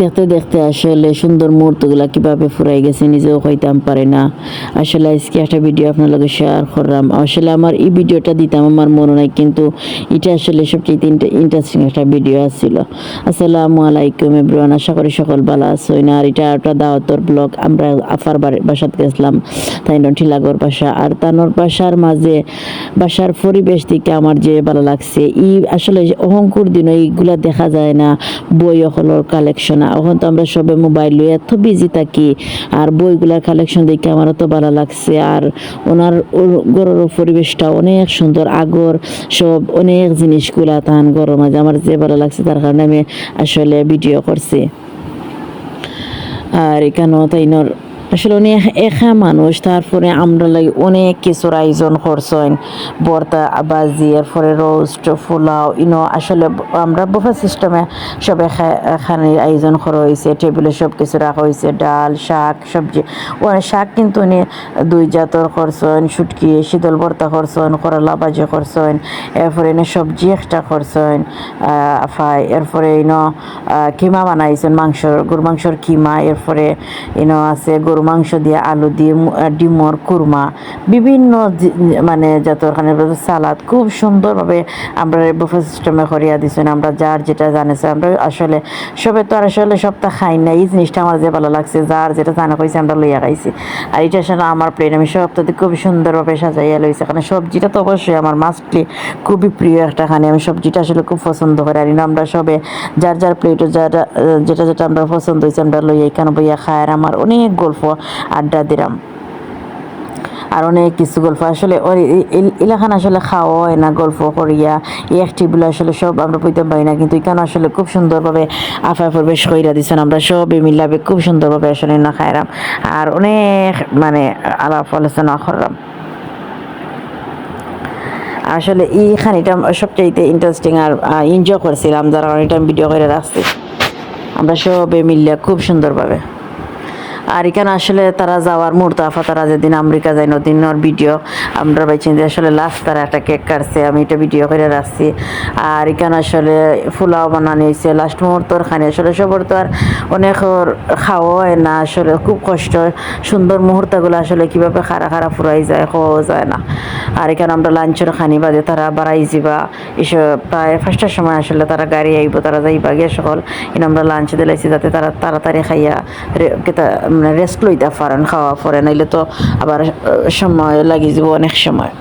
দেখতে দেখতে আসলে সুন্দর মুহূর্তগুলা কিভাবে ফুরাই গেছে নিজেও হইতাম পারে না। আসলে আজকে একটা ভিডিও আপনার লগে শেয়ার করলাম। আসলে আমার এই ভিডিওটা দিতাম আমার মনে নাই, কিন্তু এটা আসলে সবচেয়ে ইন্টারেস্টিং একটা ভিডিও আসছিল। আসসালামু আলাইকুম এভরিওয়ান, আশা করি সকল ভালো আছেন। আর এটা একটা দাওয়াতর ব্লগ। আমরা আফার বাসাত গেছিলাম, তাই ঠিলাগর বাসা। আর তানোর বাসার মাঝে বাসার পরিবেশ থেকে আমার যে ভালো লাগছে, আসলে অহংকুর দিন এইগুলা দেখা যায় না। বই হলোর কালেকশন, এখন তো আমরা সবে মোবাইল লই এত বিজি থাকি, আর বইগুলার কালেকশন দেখে আমার তো ভালো লাগছে। আর ওনার ঘরের পরিবেশটা অনেক সুন্দর, আগর সব অনেক জিনিসগুলা তাহান ঘরের মাঝে আমার যে ভালো লাগছে, তার কারণে আমি আসলে ভিডিও করছি। আর এখানেও তাইনর আসলে অনেক একা মানুষ, তারপরে আমরা লাগে অনেক কিছুর আয়োজন করছেন, ভর্তা বাজি, এরপরে রোস্ট, পোলাও, আসলে আমরা বুফে সিস্টেমে সব এখানে আয়োজন করা হয়েছে। টেবিলে সব কিছু রাখা হয়েছে, ডাল, শাক, সবজি। শাক কিন্তু উনি 2 জাতর করছেন, শুটকি, শীতল ভর্তা করছেন, করলা বাজি করছেন, এরপরে সবজি একটা করছেন আফাই, এরপরে কিমা বানাইছেন, গরু মাংসর কিমা, এরপরে আছে গরু মাংস দিয়ে আলু দিয়ে ডিমর কুরমা, বিভিন্ন মানে ওখানে সালাদ খুব সুন্দরভাবে আমরা বুফে সিস্টেমে করিয়া দিচ্ছেন। আমরা যার যেটা জানেছে, আমরা আসলে সবে তো আর আসলে সবটা খাই না। এই জিনিসটা আমার যে ভালো লাগছে, যার যেটা জানা হয়েছে আমরা লইয়া খাইছি। আর এটা আসলে আমার প্লেট আমি সবটাতে খুব সুন্দরভাবে সাজাইয়া লইছি। কারণ সবজিটা তো অবশ্যই আমার মাস্টলি খুবই প্রিয় একটা খানি, আমি সবজিটা আসলে খুব পছন্দ করি। আর আমরা সবে যার যার প্লেটও যেটা যেটা আমরা পছন্দ হয়েছে আমরা লইয়া এখানে বইয়া খাই। আর আমার অনেক গল্প আড্ডা দিলাম, আর অনেক কিছু গল্প। আসলে এলাকান আসলে খাওয়া হয় না গল্প করিয়া, এই অ্যাক্টিভগুলো আসলে সব আমরা বইতে পারি না, কিন্তু এখানে আসলে খুব সুন্দরভাবে আফা পরিবেশ কইরা দিচ্ছেন। আমরা সবে মিলাবে খুব সুন্দরভাবে আসলে না খাইলাম, আর অনেক মানে আলাপ আলোচনা করলাম। আসলে এই খানিটা সবচাইতে ইন্টারেস্টিং আর এনজয় করছিলাম, যার কারণে এটা আমি ভিডিও করে রাখছি। আমরা সবে মিলিয়া খুব সুন্দরভাবে। আর এখানে আসলে তারা যাওয়ার মুহূর্ত আফা তারা যেদিন আমেরিকা যায় নদিনের ভিডিও আমরা পাইছেন যে আসলে লাস্ট তারা একটা কেক কাটছে, আমি এটা ভিডিও করে রাখছি। আর এখানে আসলে পোলাও বানানো হয়েছে লাস্ট মুহূর্তর খানি। আসলে সবর তো আর অনেক খাওয়া হয় না, আসলে খুব কষ্ট। সুন্দর মুহূর্তগুলো আসলে কীভাবে খারা ফুরাই যায়, খাওয়া যায় না। আর এখানে আমরা লাঞ্চের খানি বাদে তারা বাড়াই যাবা, এসব প্রায় 5টার সময় আসলে তারা গাড়ি আইব, তারা যাইবা গিয়ে সকল আমরা লাঞ্চ দিলাইছি যাতে তারা তাড়াতাড়ি খাইয়া রেস্ট লইতে পারেন, খাওয়া পরে, নাইলে তো আবার সময় লাগি যাব অনেক সময়।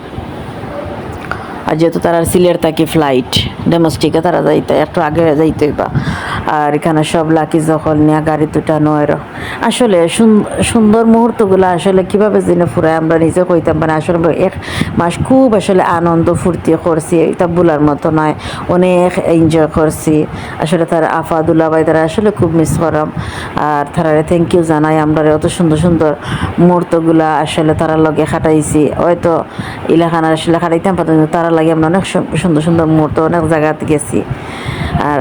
আর যেহেতু তারা সিলেট থাকি ফ্লাইট ডোমেস্টিকে তারা যাইতে একটু আগে যাইতে হইবা। আর এখানে সব লাকি যখন নিয়ে গাড়ি দুটানো এর আসলে সুন্দর মুহূর্তগুলো আসলে কীভাবে জেনে ফুরায় আমরা নিজে কইতাম পারি। আসলে 1 মাস খুব আসলে আনন্দ ফুর্তি করছি, এটা বলার মতো নয়, অনেক এনজয় করছি। আসলে তার আফা দুলাভাই তারা আসলে খুব মিস করাম, আর তারা থ্যাংক ইউ জানাই। আমরা অত সুন্দর সুন্দর মুহূর্তগুলা আসলে তারা লগে খাটাইছি, হয়তো ইলাখানা আসলে খাটাইতাম পারতাম, তারা লাগে আমরা অনেক সুন্দর সুন্দর মুহূর্ত অনেক জায়গাতে গেছি। আর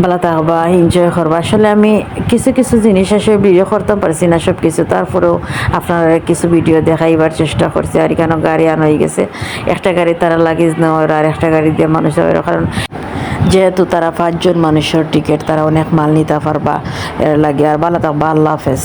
ভালো থাকবা, এনজয় করবা। আসলে আমি কিছু কিছু জিনিস আসলে ভিডিও করতে পারছি না সব কিছু, তারপরেও আপনারা কিছু ভিডিও দেখাইবার চেষ্টা করছি। আর এখানে গাড়ি আনা হয়ে গেছে, একটা গাড়ি তারা লাগেজ নেওয়ার আর একটা গাড়ি দিয়ে মানুষ যাওয়ার, কারণ যেহেতু তারা 5 জন মানুষের টিকিট, তারা অনেক মাল নিতে পারবা এর লাগে। আর ভালো থাকবা, আল্লাহ হাফেজ।